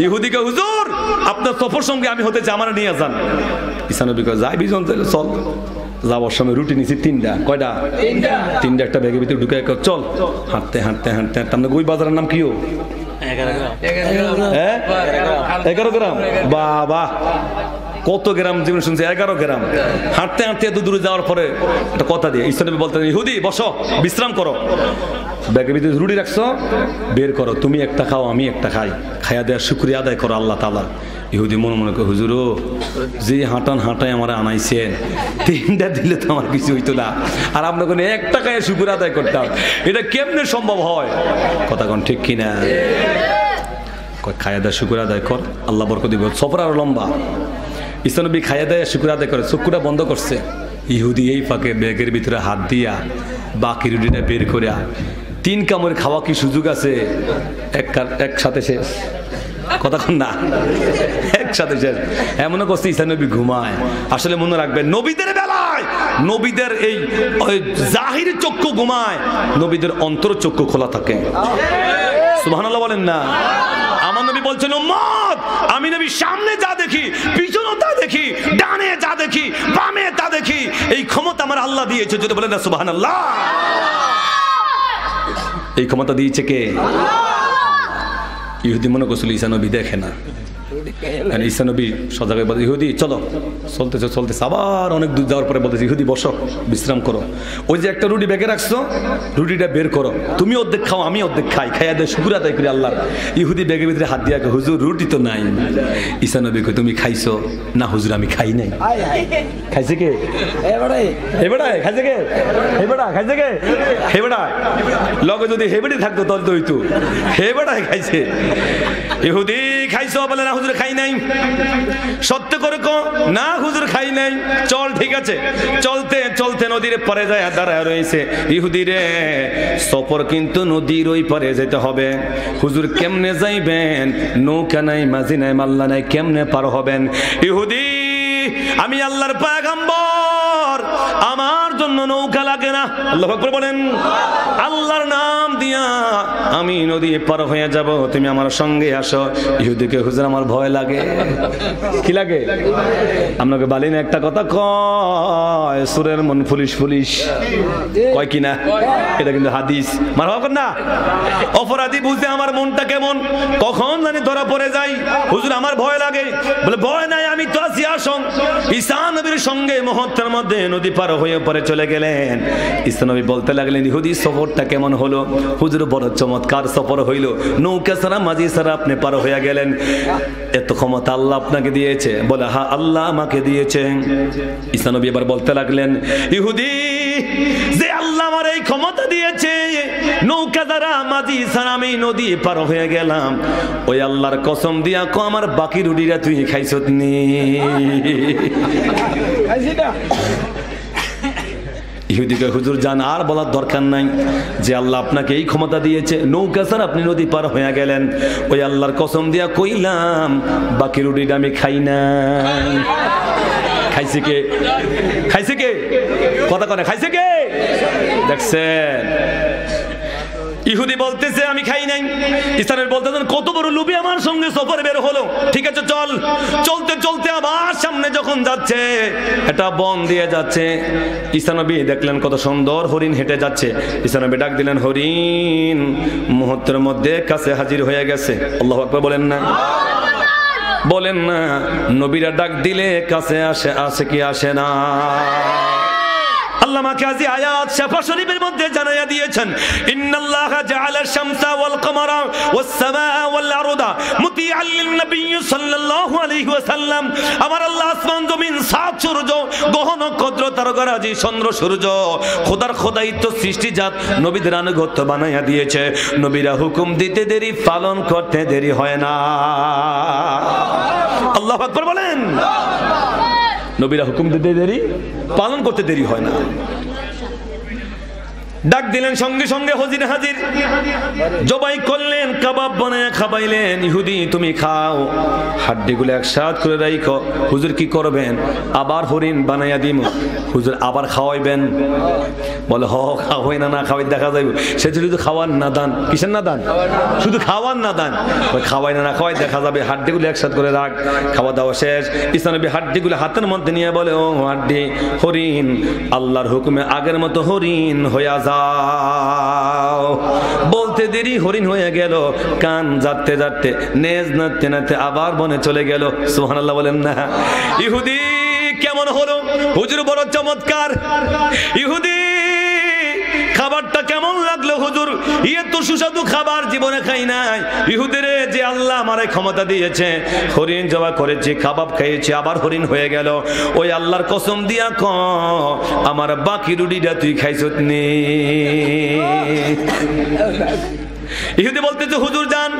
ইহুদিকে হুজুর আপনার সফর সঙ্গে আমি হতে চাই, আমার নিয়ে যান। ঈসা নবী কয় যাই বিজন তাহলে চল। যাওয়ার সময় রুটি নিছি তিনটা, কয়টা? তিনটা একটা ব্যাগের ভিতরে ঢুকে চল। হাঁটতে হাঁটতে হাঁটতে হাঁটতে আমরা ওই বাজারের নাম কিও 11 গ্রাম। বাবা কত গ্রাম জীবন শুনছে, 11 গ্রাম। হাঁটতে হাঁটতে এত দূরে যাওয়ার পরে একটা কথা দিয়ে ঈসা নবী বলতেন, ইহুদি বসো, বিশ্রাম করো, ব্যাগের ভিতরে রুটি রাখছো, বের করো, তুমি একটা খাও আমি একটা খাই, খাইয়া দেওয়ার শুকরিয়া আদায় করো আল্লাহ তাআলা। ইহুদি মনে মনে করে, হুজুর যে হাঁটান হাঁটায় আমার আনাইছেন, তিনটা দিলে তো আমার কিছু হইতো না, আর আপনার কোনো একটা খাইয়া শুকর আদায় করতাম, এটা কেমনে সম্ভব হয়? কথা কোন ঠিক কিনা? খাইয়া দেয় শুকর আদায় কর, আল্লাহ বরকত দিবে, সফর আরো লম্বা। ঈসা নবী খাইয়া দেয় শুকর আদায় করে, চক্ষুটা বন্ধ করছে। ইহুদি এই ফাঁকে ব্যাগের ভিতরে হাত দিয়া বাকি রুটিটা বের করে 3 কামড় খাওয়া কি সুযোগ আছে? একসাথে শেষ। কথা কন না, একসাথে শেষ। এমনও করছে ঈসা নবী ঘুমায়। আসলে মনে রাখবেন, নবীদের বেলায় নবীদের এই জাহির চক্ষু ঘুমায়, নবীদের অন্তর চক্ষু খোলা থাকে। সুবহানাল্লাহ বলেন না? আমার নবী বলছেন, উম্মত আমি নবী সামনে যা দেখি, পিছনে তা দেখি, ডানে যা দেখি, বামে তা দেখি, এই ক্ষমতা আমার আল্লাহ দিয়েছে। যদি বলেন না সুবহানাল্লাহ। এই ক্ষমতা দিয়েছে কে? ইহুদি মনে করছিল ঈসা নবী দেখে না। ঈসা নবী সজাগ বলে, ইহুদি চলো, চলতেছে চলতেছে, আবার অনেক দূর যাওয়ার পরে বলতেছে, ইহুদি বসো, বিশ্রাম করো, ওই যে একটা রুটি ব্যাগে রাখছো, রুটিটা বের করো, তুমি অর্ধেক খাও আমি অর্ধেক খাই, খাইয়া দেয় শুকর আদায় করি আল্লাহর। ইহুদি ব্যাগের ভিতরে হাত দিয়া, হুজুর রুটি তো নাই। ঈসা নবী কয়, তুমি খাইছো না? হুজুর আমি খাই নাই। খাইছে কে? হেবেড়ায় খাইছে কে? হেবেড়া খাইছে কে? হেবেড়ায় লগে যদি হেবেড়ি থাকতো তাহলে তো হইতো। হেবেড়ায় খাইছে। ইহুদি খাইছো? বলে না হুজুর খাই নাই। সত্য করে কো, না হুজুর খাই নাই। চল ঠিক আছে। চলতে চলতে নদীর পারে যায় দাঁড়ায় রয়েছে। ইহুদি রে, সফর কিন্তু নদীর ওই পারে যেতে হবে। হুজুর কেমনে যাইবেন? নৌকা নাই, মাঝি নাই, মাল্লা নাই, কেমনে পার হবেন? ইহুদি, আমি আল্লাহর পয়গম্বর, আমার জন্য নৌকা লাগে না। আল্লাহু আকবার বলেন। আল্লাহর নাম দিয়া আমি নদী পার হয়ে যাব, তুমি আমার সঙ্গে আসো। ইহুদিকে, হুজুর আমার ভয় লাগে। কি লাগে? আপনাকে বলি না একটা কথা কয়, সুরের মন পুলিশ পুলিশ কয় কিনা? এটা কিন্তু হাদিস। মারহাবা না? অপরাধী বুঝে আমার মনটা কেমন, কখন জানি ধরা পড়ে যাই। হুজুর আমার ভয় লাগে। বলে ভয় নাই, আমি তো আছি, আসুন। ঈসা নবীর সঙ্গে মুহূর্তের মধ্যে নদী পার হয়ে পরে চলে গেলেন। ঈসা নবী বলতে লাগলেন, ইহুদি সফরটা কেমন হলো? হুজুর বড় চমৎকার সফর হইল, নৌকা ছাড়া মাঝি ছাড়া আপনি পার হয়ে গেলেন। এত ক্ষমতা আল্লাহ আপনাকে দিয়েছে? বলে হ্যাঁ আল্লাহ আমাকে দিয়েছে। ঈসা নবী এবার বলতে লাগলেন, ইহুদি, যে আল্লাহ আমার এই ক্ষমতা দিয়েছে, নৌকা দ্বারা মাঝি ছাড়া আমি নদী পার হয়ে গেলাম, ওই আল্লাহর কসম দিয়া কো আমার বাকি রুটিটা তুই খাইছত নি? ইহুদিকে, হুজুর জান আর বলার দরকার নাই, যে আল্লাহ আপনাকে এই ক্ষমতা দিয়েছে, নৌকা ছাড়া আপনি নদী পার হয়ে গেলেন, ওই আল্লাহর কসম দিয়া কইলাম বাকি রুটিটা আমি খাই না। খাইছে কে? খাইছে কে? কথা কনে খাইছে কে? দেখছেন, ইহুদি বলতেছে আমি খাই নাই। ঈসা নবী বলতেছেন, কত বড় লোভী আমার সঙ্গে সফরে বের হলো। ঠিক আছে চল। চলতে চলতে আবার সামনে যখন যাচ্ছে, এটা বন দিয়ে যাচ্ছে। ঈসা নবী দেখলেন কত সুন্দর হরিণ হেঁটে যাচ্ছে। ঈসা নবী ডাক দিলেন, হরিণ। মুহূর্তের মধ্যে কাছে হাজির হয়ে গেছে। আল্লাহু আকবার বলেন না? বলেন না? নবীরা ডাক দিলে কাছে আসে, আসে কি আসে না? আল্লামা কাজী আয়াত শাফা শরীফের মধ্যে জানায়া দিয়েছেন, ইন্নাল্লাহা জাআলা শামসা ওয়াল কমারা ওয়াস সামাআ ওয়াল আরদা মুতিআল লিন-নবী সাল্লাল্লাহু আলাইহি ওয়াসাল্লাম। আমার আল্লাহ আসমান জমিন, সাত সূর্য, গ্রহ নক্ষত্র, তারকারাজি, চন্দ্র সূর্য, খোদার খোদাইত্ব সৃষ্টিজাত নবীদের আনুগত্য বানায়া দিয়েছে। নবীরা হুকুম দিতে দেরি, পালন করতে দেরি হয় না। আল্লাহু আকবার বলেন। নবীরা হুকুম দিতে দেরি, পালন করতে দেরি হয় না। ডাক দিলেন, সঙ্গে সঙ্গে হজির হাজির, জবাই করলেন, কাবাব বানায় খাবাইলেন। ইহুদি তুমি খাও, হাড্ডিগুলো একসাথ করে রাখো। হুজুর কি করবেন? আবার হরিণ বানাইয়া দিম। হুজুর আবার খাওয়াইবেন? বলে হ, খাওয়াই না, না খাওয়াই দেখা যাইব। সে শুধু খাওয়ার না দান। কিসের না দান? শুধু খাওয়ার না দান। খাওয়াই না, না খাওয়াই দেখা যাবে। হাড্ডিগুলো একসাথ করে রাখ। খাওয়া দাওয়া শেষ, ইসলামী হাড্ডিগুলো হাতের মধ্যে নিয়ে বলে, ও হাড্ডি হরিণ, আল্লাহর হুকুমে আগের মতো হরিণ হইয়া যাও। বলতে দেরি হরিণ হয়ে গেল। কান যাতে যাতে, নেজ নাড়তে নাড়তে আবার বনে চলে গেল। সুবহানাল্লাহ বলেন না? ইহুদি কেমন হলো? হুজুর বড় চমৎকার। ইহুদি খাবারটা কেমন লাগলো হুজুর? তো সুস্বাদু খাবার জীবনে খাই নাই। ইহুদিরে যে আল্লাহ আমারে ক্ষমতা দিয়েছে, হরিণ জবা করেছি, কাবাব খাইয়েছি, আবার হরিণ হয়ে গেল। ওই আল্লাহর কসম দিয়া ক, আমার বাকি রুটিটা তুই খাইছত নি? ইহুদি বলতেছে, হুজুর যান,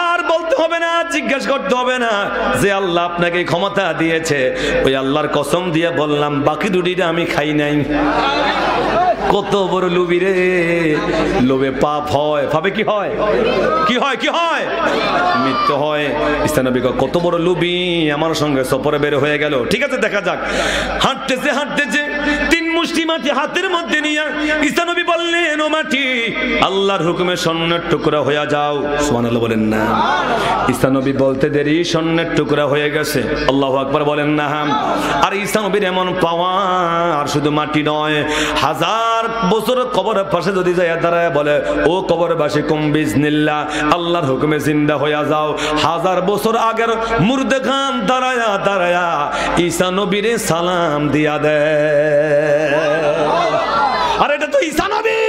আর বলতে হবে না, জিজ্ঞাসা করতে হবে না, যে আল্লাহ আপনাকে ক্ষমতা দিয়েছে, ওই আল্লাহর কসম দিয়ে বললাম, বাকি রুটিটা আমি খাই নাই। কত বড় লোভী রে! লোভে পাপ হয়। পাপে কি হয়? কি হয়? কি হয়? মৃত্যু হয়। ইসলামী কত বড় লোভী, আমার সঙ্গে সফরে বের হয়ে গেল। ঠিক আছে, দেখা যাক। হাঁটতেছে হাঁটতেছে, 3 মুষ্টি মাটি হাতের মধ্যে নিয়ে ইসলামী বললেন, ও মাটি, আল্লাহর হুকুমে স্বর্ণের টুকরা হয়ে যাও। সুবহানাল্লাহ বলেন না? ইসলামী বলতে দেরি স্বর্ণের টুকরা হয়ে গেছে। আল্লাহু আকবার বলেন না? আর ইসলামীর এমন পাওয়া, আর শুধু মাটি নয়, 1000 বছর কবরের পাশে যদি যায় দাঁড়ায় বলে, ও কবরবাসী, কুম বিজনিল্লাহ, আল্লাহর হুকুমে জিন্দা হইয়া যাও। 1000 বছর আগের মুর্দে খান দাঁড়ায়া দাঁড়ায়া ঈসা নবীরে সালাম দিয়া দেয়। আর এটা তো ঈসা নবী,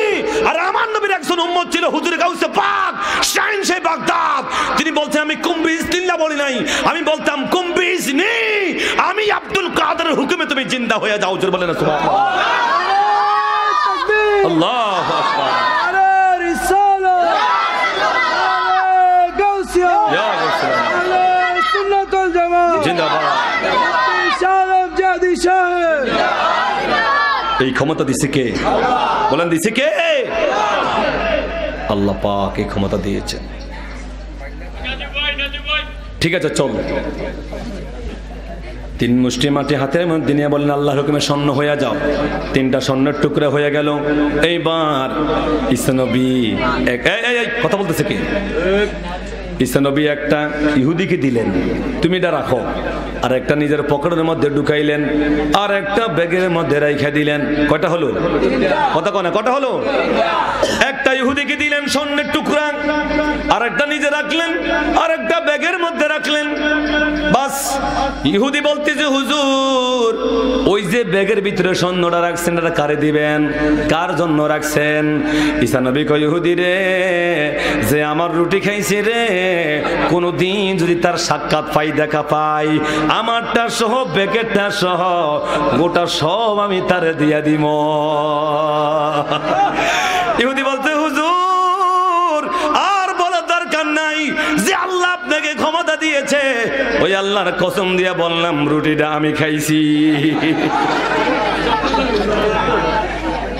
আর আমার নবীর একজন উম্মত ছিল, হুজুর গাউসে পাক শাইন সে বাগদাদ। তিনি বলতেন, আমি কুম বিজনিল্লাহ বলি নাই, আমি বলতাম কুম বিজনি, আমি আব্দুল কাদেরের হুকুমে তুমি জিন্দা হইয়া যাও। হুজুর বলেন সুবহানাল্লাহ। আল্লাহু আকবার। আরে রিসালা, আরে গাউসিয়া, ইয়া রাসূল, আরে সুন্নাতুল জামাত জিন্দাবাদ, সালাম জাদি সাহেব। এই ক্ষমতা দিছে কে? বলেন, দিছে কে? আল্লাহ পাক এই ক্ষমতা দিয়েছেন। ঠিক আছে, চল। 3 মুষ্টি মাটি হাতের মধ্যে নিয়ে বললেন, আল্লাহর হুকুমে স্বর্ণ হয়ে যাও। 3টা স্বর্ণের টুকরা হয়ে গেল। এইবার ঈসা নবী কথা বলতেছে কে? ঈসা নবী একটা ইহুদিকে দিলেন, তুমি এটা রাখো। আর একটা নিজের পকেটের মধ্যে ঢুকাইলেন, আর একটা ব্যাগের মধ্যে রাইখা দিলেন। কয়টা হলো? কথা কয় না, কয়টা হলো? একটা ইহুদিকে দিলেন স্বর্ণের টুকরা, আর একটা নিজে রাখলেন, আর একটা ব্যাগের মধ্যে রাখলেন। বাস। ইহুদি বলতেছে, হুজুর, ওই যে ব্যাগের ভিতরে স্বর্ণটা রাখছেন, এটা কারে দিবেন? কার জন্য রাখছেন? ঈসা নবী কয়, ইহুদি রে, যে আমার রুটি খাইছে রে, কোনদিন যদি তার সাক্ষাৎ পাই, দেখা পাই, আমারটা সহ ব্যাগেরটা সহ গোটা সব আমি তারে দিয়া দিব। ইহুদি বলতে, হুজুর আর বলার দরকার নাই, যে আল্লাহ আপনাকে ক্ষমতা দিয়েছে, ওই আল্লাহর কসম দিয়া বললাম, রুটিটা আমি খাইছি।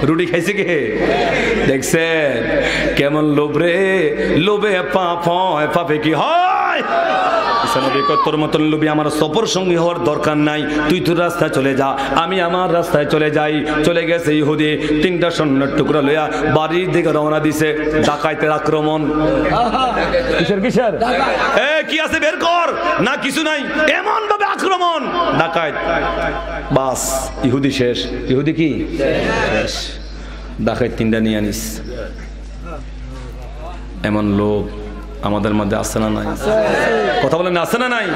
রুটি খাইছে কে? দেখছেন কেমন লোভ রে? লোভে পাপ হয়। পাপে কি হয়? তোর মতন লোভী আমার সফর সঙ্গী হওয়ার দরকার নাই, তুই তোর রাস্তায় চলে যা, আমি আমার রাস্তায় চলে যাই। চলে গেছে ইহুদি, 3টা স্বর্ণের টুকরা লইয়া বাড়ির দিকে রওনা দিছে। ডাকাইতের আক্রমণ। কিসের কিসের? কি আছে বের কর না, কিছু নাই, এমন ভাবে আক্রমণ, ডাকাইত। বাস, ইহুদি শেষ। ইহুদি কি শেষ? ডাকাইত 3টা নিয়ে আনিস। এমন লোক আমাদের মধ্যে আছে না নাই? কথা বলেন, আছে না নাই?